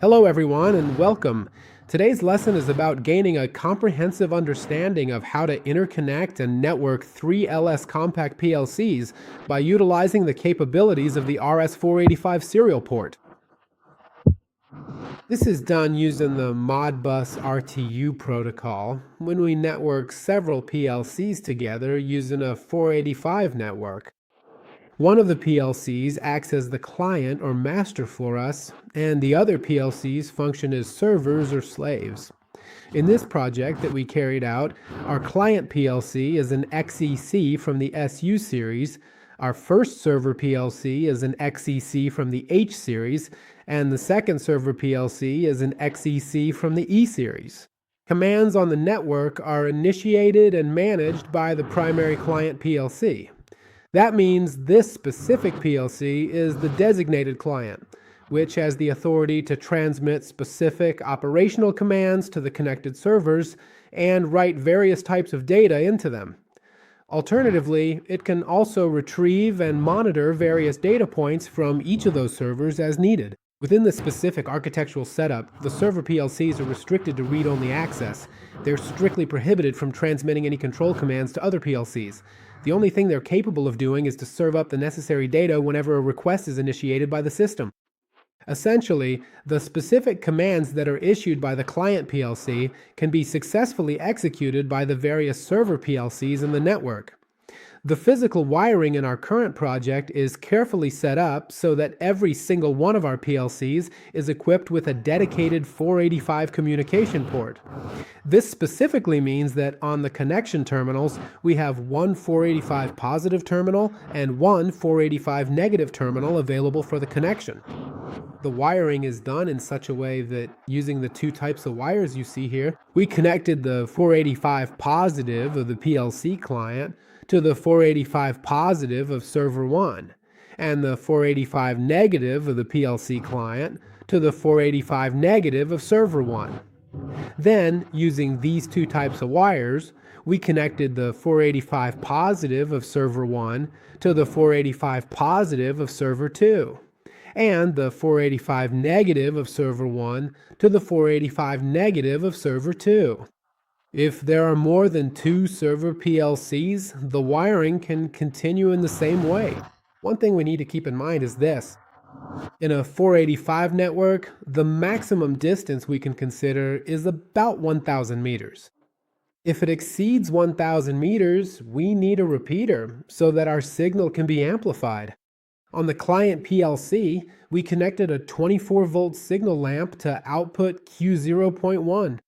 Hello everyone and welcome. Today's lesson is about gaining a comprehensive understanding of how to interconnect and network three LS compact PLCs by utilizing the capabilities of the RS-485 serial port. This is done using the Modbus RTU protocol when we network several PLCs together using a 485 network. One of the PLCs acts as the client or master for us, and the other PLCs function as servers or slaves. In this project that we carried out, our client PLC is an XEC from the SU series, our first server PLC is an XEC from the H series, and the second server PLC is an XEC from the E series. Commands on the network are initiated and managed by the primary client PLC. That means this specific PLC is the designated client, which has the authority to transmit specific operational commands to the connected servers and write various types of data into them. Alternatively, it can also retrieve and monitor various data points from each of those servers as needed. Within the specific architectural setup, the server PLCs are restricted to read-only access. They're strictly prohibited from transmitting any control commands to other PLCs. The only thing they're capable of doing is to serve up the necessary data whenever a request is initiated by the system. Essentially, the specific commands that are issued by the client PLC can be successfully executed by the various server PLCs in the network. The physical wiring in our current project is carefully set up so that every single one of our PLCs is equipped with a dedicated 485 communication port. This specifically means that on the connection terminals, we have one 485 positive terminal and one 485 negative terminal available for the connection. The wiring is done in such a way that using the two types of wires you see here, we connected the 485 positive of the PLC client to the 485 positive of server 1, and the 485 negative of the PLC client to the 485 negative of server 1. Then, using these two types of wires, we connected the 485 positive of server 1 to the 485 positive of server 2, and the 485 negative of server 1 to the 485 negative of server 2. If there are more than two server PLCs, the wiring can continue in the same way. One thing we need to keep in mind is this. In a 485 network, the maximum distance we can consider is about 1,000 meters. If it exceeds 1,000 meters, we need a repeater so that our signal can be amplified. On the client PLC, we connected a 24-volt signal lamp to output Q0.1.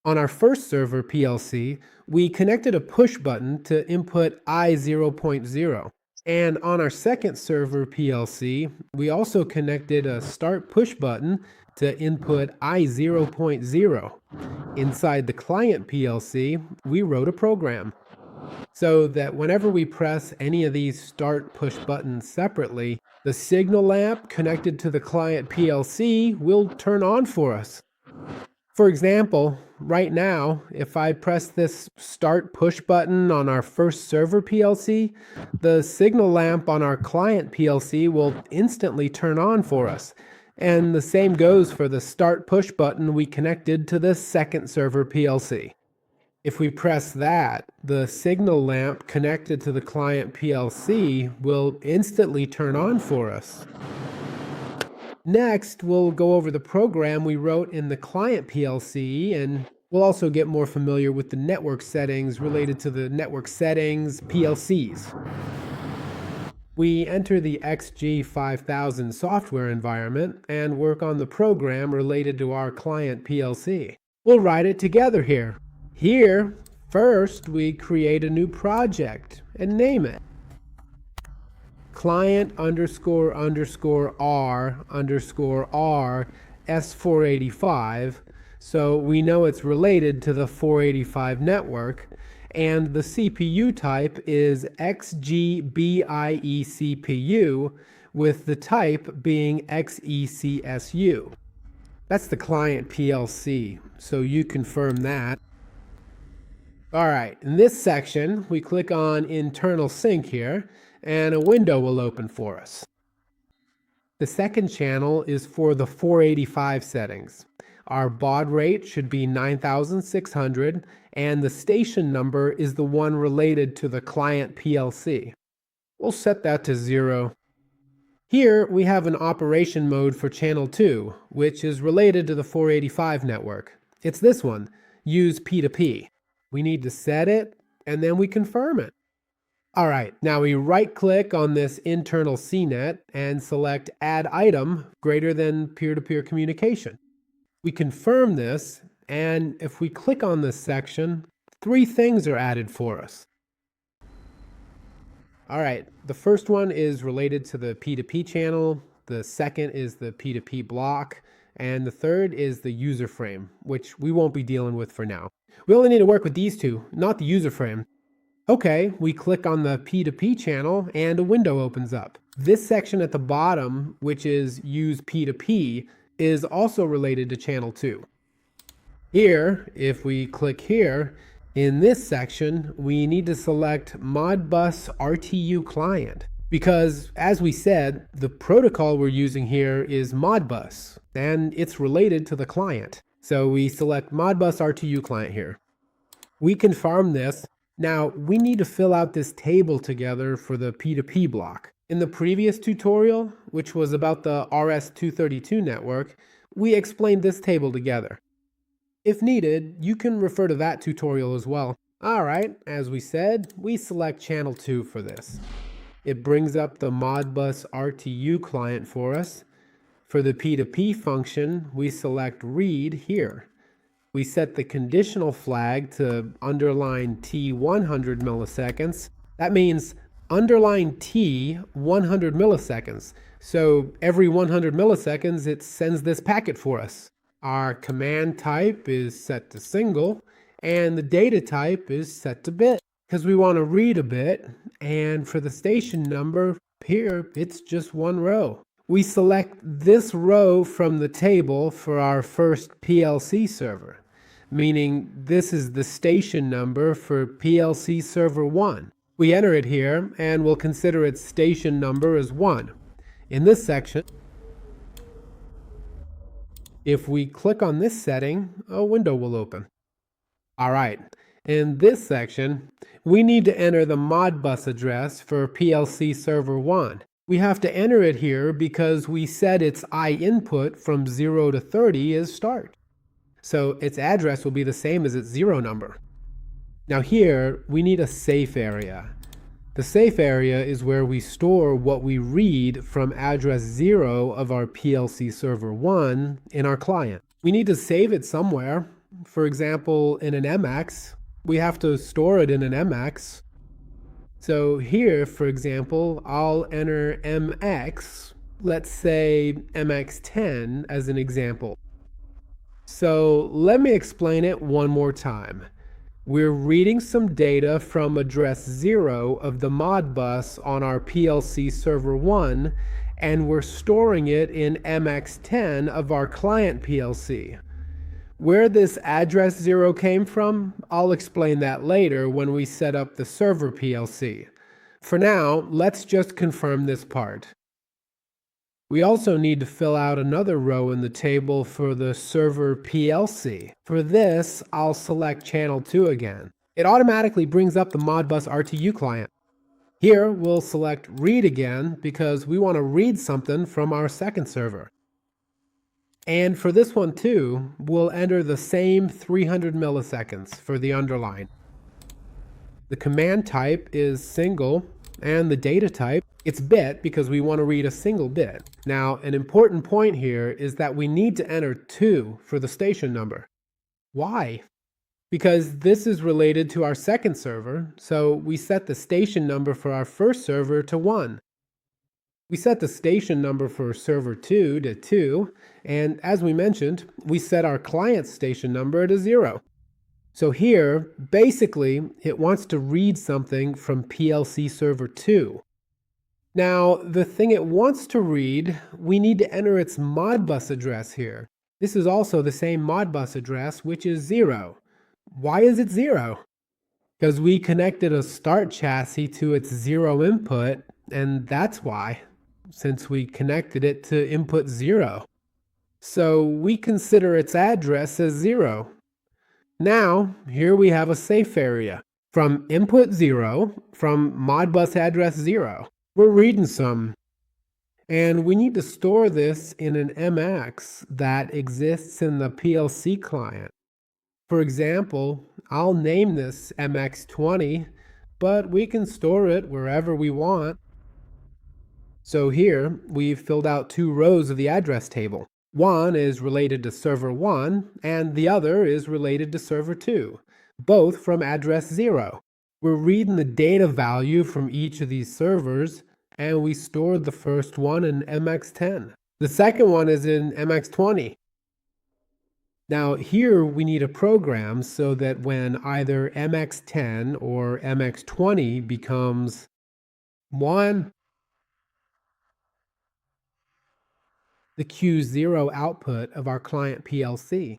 On our first server PLC, we connected a push button to input I0.0. And on our second server PLC, we also connected a start push button to input I0.0. Inside the client PLC, we wrote a program so that whenever we press any of these start push buttons separately, the signal lamp connected to the client PLC will turn on for us. For example, right now, if I press this start push button on our first server PLC, the signal lamp on our client PLC will instantly turn on for us. And the same goes for the start push button we connected to the second server PLC. If we press that, the signal lamp connected to the client PLC will instantly turn on for us. Next, we'll go over the program we wrote in the client PLC, and we'll also get more familiar with the network settings related to the network settings PLCs. We enter the XG5000 software environment and work on the program related to our client PLC. We'll write it together here. Here, first, we create a new project and name it client __r _r S485, so we know it's related to the 485 network, and the CPU type is XGBIE CPU, with the type being XECSU. That's the client PLC, so you confirm that. Alright, in this section, we click on Internal Sync here, and a window will open for us. The second channel is for the 485 settings. Our baud rate should be 9600, and the station number is the one related to the client PLC. We'll set that to 0. Here we have an operation mode for channel 2, which is related to the 485 network. It's this one, use P2P. We need to set it, and then we confirm it. All right, now we right-click on this internal CNET and select Add Item greater than peer-to-peer communication. We confirm this, and if we click on this section, 3 things are added for us. All right, the first one is related to the P2P channel, the second is the P2P block, and the third is the user frame, which we won't be dealing with for now. We only need to work with these two, not the user frame. Okay, we click on the P2P channel and a window opens up. This section at the bottom, which is Use P2P, is also related to channel 2. Here, if we click here, in this section, we need to select Modbus RTU client because, as we said, the protocol we're using here is Modbus and it's related to the client. So we select Modbus RTU client here. We confirm this. Now, we need to fill out this table together for the P2P block. In the previous tutorial, which was about the RS-232 network, we explained this table together. If needed, you can refer to that tutorial as well. All right, as we said, we select channel 2 for this. It brings up the Modbus RTU client for us. For the P2P function, we select read here. We set the conditional flag to underline T 100 milliseconds. That means underline T 100 milliseconds. So every 100 milliseconds, it sends this packet for us. Our command type is set to single, and the data type is set to bit because we want to read a bit. And for the station number here, it's just one row. We select this row from the table for our first PLC server, meaning this is the station number for PLC server 1. We enter it here and we'll consider its station number as 1. In this section, if we click on this setting, a window will open. All right, in this section, we need to enter the Modbus address for PLC server 1. We have to enter it here because we set its I input from 0 to 30 as start. So its address will be the same as its 0 number. Now here, we need a safe area. The safe area is where we store what we read from address 0 of our PLC server 1 in our client. We need to save it somewhere. For example, in an MX, we have to store it in an MX. So here, for example, I'll enter MX, let's say MX10 as an example. So let me explain it one more time. We're reading some data from address 0 of the Modbus on our PLC server 1, and we're storing it in MX10 of our client PLC. Where this address 0 came from, I'll explain that later when we set up the server PLC. For now, let's just confirm this part. We also need to fill out another row in the table for the server PLC. For this, I'll select channel 2 again. It automatically brings up the Modbus RTU client. Here, we'll select read again because we want to read something from our second server. And for this one too, we'll enter the same 300 milliseconds for the underline. The command type is single, and the data type, it's bit because we want to read a single bit. Now, an important point here is that we need to enter 2 for the station number. Why? Because this is related to our second server, so we set the station number for our first server to 1. We set the station number for server 2 to 2, and as we mentioned, we set our client station number to 0. So here, basically, it wants to read something from PLC server 2. Now, the thing it wants to read, we need to enter its Modbus address here. This is also the same Modbus address, which is 0. Why is it 0? Because we connected a start chassis to its 0 input, and that's why. since we connected it to input 0. So we consider its address as 0. Now, here we have a safe area. From input 0, from Modbus address 0, we're reading some. And we need to store this in an MX that exists in the PLC client. For example, I'll name this MX20, but we can store it wherever we want. So here, we've filled out 2 rows of the address table. One is related to server 1, and the other is related to server 2, both from address 0. We're reading the data value from each of these servers, and we stored the first one in MX10. The second one is in MX20. Now here we need a program so that when either MX10 or MX20 becomes 1, the Q0 output of our client PLC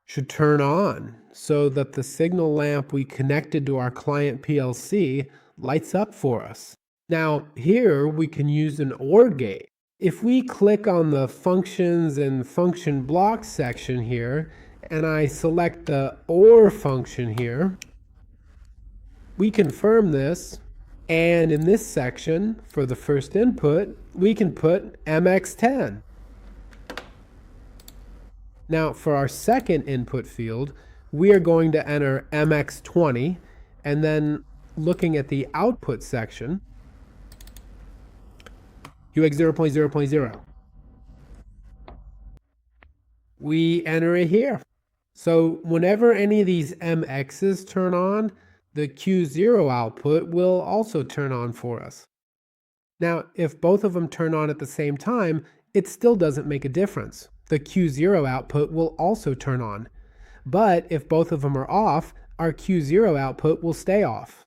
should turn on so that the signal lamp we connected to our client PLC lights up for us. Now here we can use an OR gate. If we click on the functions and function blocks section here, and I select the OR function here, we confirm this, and in this section, for the first input, we can put MX10. Now for our second input field, we are going to enter MX20, and then looking at the output section, UX 0.0.0. We enter it here. So whenever any of these MXs turn on, the Q0 output will also turn on for us. Now, if both of them turn on at the same time, it still doesn't make a difference. The Q0 output will also turn on. But if both of them are off, our Q0 output will stay off.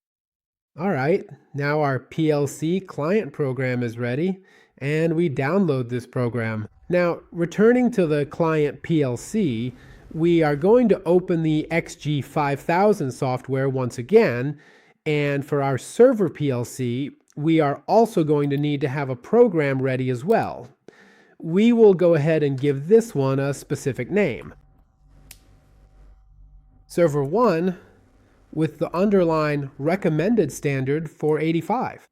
All right, now our PLC client program is ready, and we download this program. Now, returning to the client PLC, we are going to open the XG5000 software once again, and for our server PLC, we are also going to need to have a program ready as well. We will go ahead and give this one a specific name. Server 1 with the underline recommended standard 485.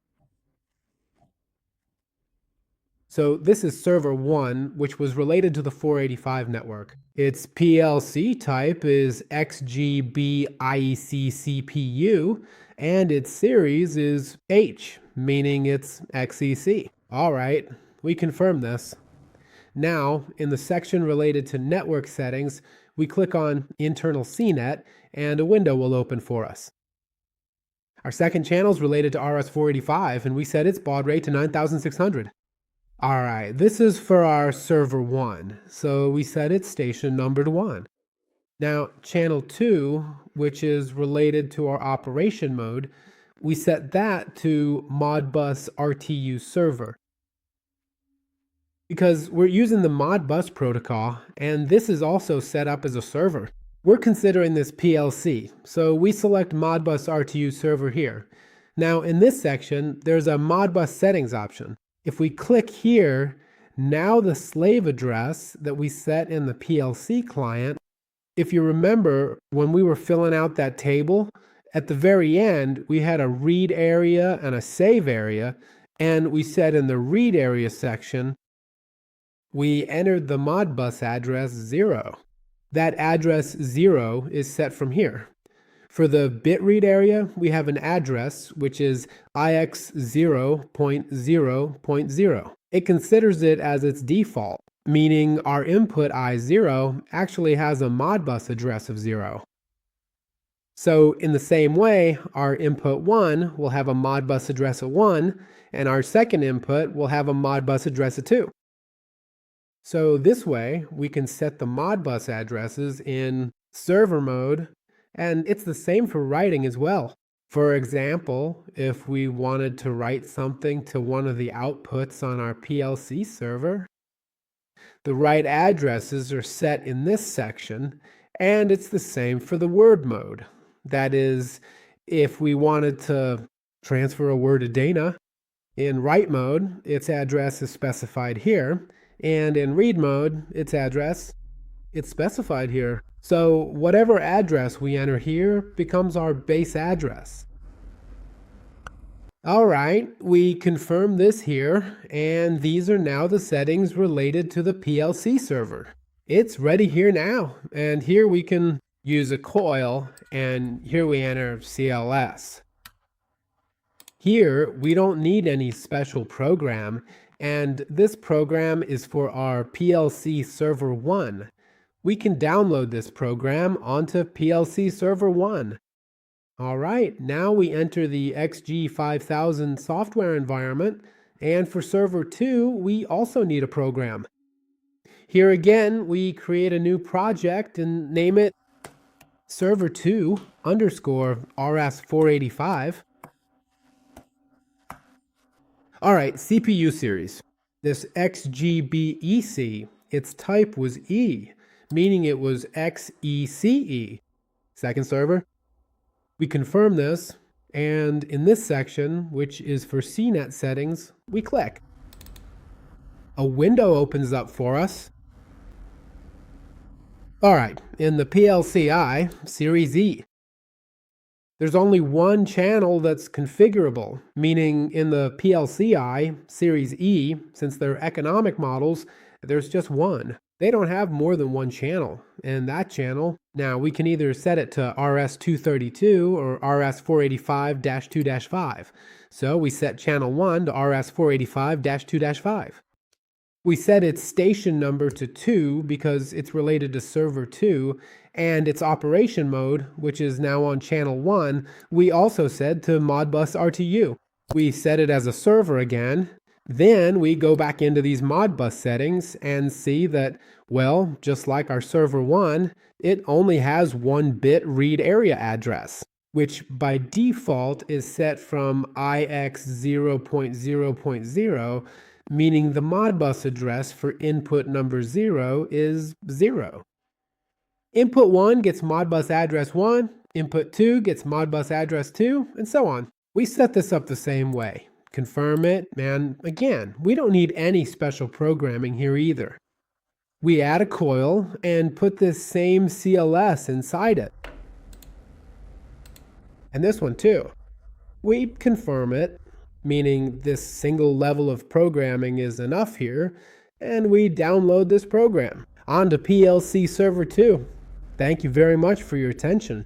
So this is server 1, which was related to the 485 network. Its PLC type is XGB IEC CPU, and its series is H, meaning it's XEC. All right, we confirm this. Now, in the section related to network settings, we click on internal CNET, and a window will open for us. Our second channel is related to RS485, and we set its baud rate to 9600. All right, this is for our server 1, so we set its station number to 1. Now, channel 2, which is related to our operation mode, we set that to Modbus RTU server. Because we're using the Modbus protocol, and this is also set up as a server. We're considering this PLC, so we select Modbus RTU server here. Now, in this section, there's a Modbus settings option. If we click here, now the slave address that we set in the PLC client, if you remember when we were filling out that table, at the very end, we had a read area and a save area, and we said in the read area section, we entered the Modbus address 0. That address 0 is set from here. For the bit read area, we have an address which is IX 0.0.0. It considers it as its default, meaning our input I0 actually has a Modbus address of 0. So in the same way, our input 1 will have a Modbus address of 1, and our second input will have a Modbus address of 2. So this way, we can set the Modbus addresses in server mode, and it's the same for writing as well. For example, if we wanted to write something to one of the outputs on our PLC server, the right addresses are set in this section, and it's the same for the word mode. That is, if we wanted to transfer a word to Dana, In write mode, its address is specified here, and in read mode, its address it's specified here. So whatever address we enter here becomes our base address. All right, we confirm this here, and these are now the settings related to the PLC server. It's ready here now, and here we can use a coil, and here we enter CLS. Here, we don't need any special program, and this program is for our PLC Server 1. We can download this program onto PLC Server 1. All right, now we enter the XG5000 software environment, and for Server 2, we also need a program. Here again, we create a new project and name it Server 2 underscore RS485. All right, CPU series. This XGBEC, its type was E, meaning it was XECE. Second server. We confirm this, and in this section, which is for CNET settings, we click. A window opens up for us. All right, in the PLCI, Series E, there's only one channel that's configurable, meaning in the PLCI, Series E, since they're economic models, there's just one. They don't have more than one channel, and that channel, now we can either set it to RS232 or RS485-2-5. So we set channel 1 to RS485-2-5. We set its station number to 2 because it's related to server 2, and its operation mode, which is now on channel 1, we also set to Modbus RTU. We set it as a server again. Then we go back into these Modbus settings and see that, well, just like our server 1, it only has 1-bit read area address, which by default is set from IX 0.0.0, meaning the Modbus address for input number 0 is 0. Input 1 gets Modbus address 1, input 2 gets Modbus address 2, and so on. We set this up the same way. Confirm it, and again, we don't need any special programming here either. We add a coil and put this same CLS inside it. And this one too. We confirm it, meaning this single level of programming is enough here, and we download this program onto PLC Server 2. Thank you very much for your attention.